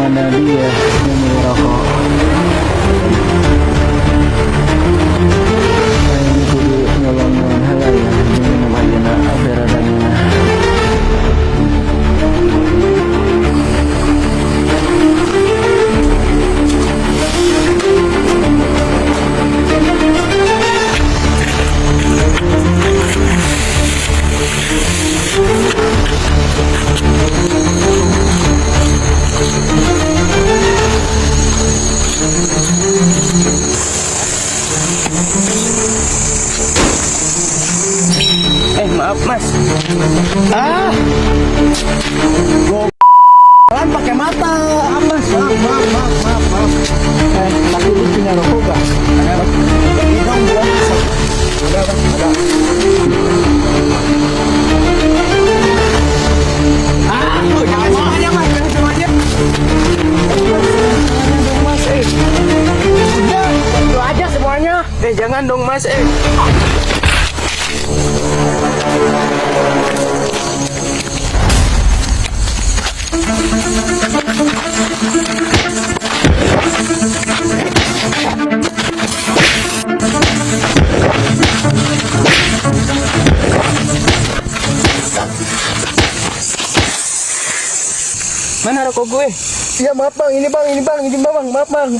mana dia memilih rokok. Ini kudu nyolong-nyolong heula ya, minum aja na avera danina. Maaf mas. Ah, jalan pakai mata. Mas, maaf. Tapi lu punya rokok gak? Ini dong gua. Ada. Jangan semuanya mas, jangan semuanya. Mas, udah, lu aja semuanya. Jangan dong mas. Mana rokok gue? Ya maaf bang, ini bang, maaf bang.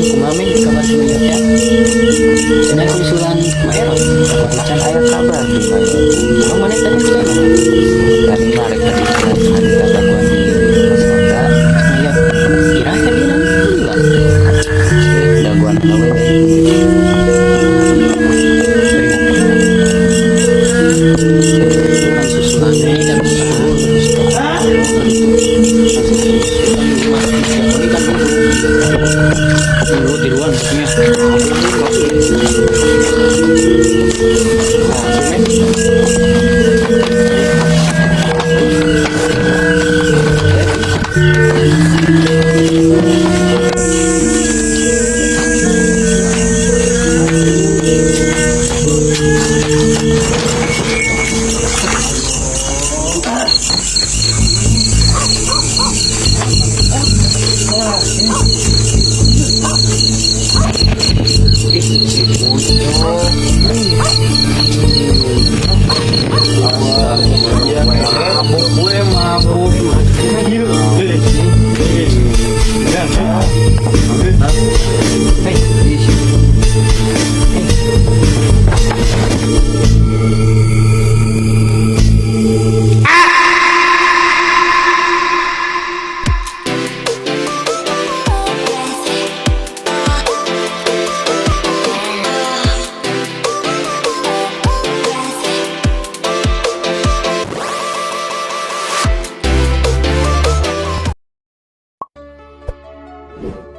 Kumaming kabar sebenarnya. Sedang usulan Maero dapat makan ayat kabar di mana? Mana tadi sana? Tadi narik tadi ada kata gua di kota. Ya kira tadi enggak. Udah gua tahu susulan ini dan di ruang You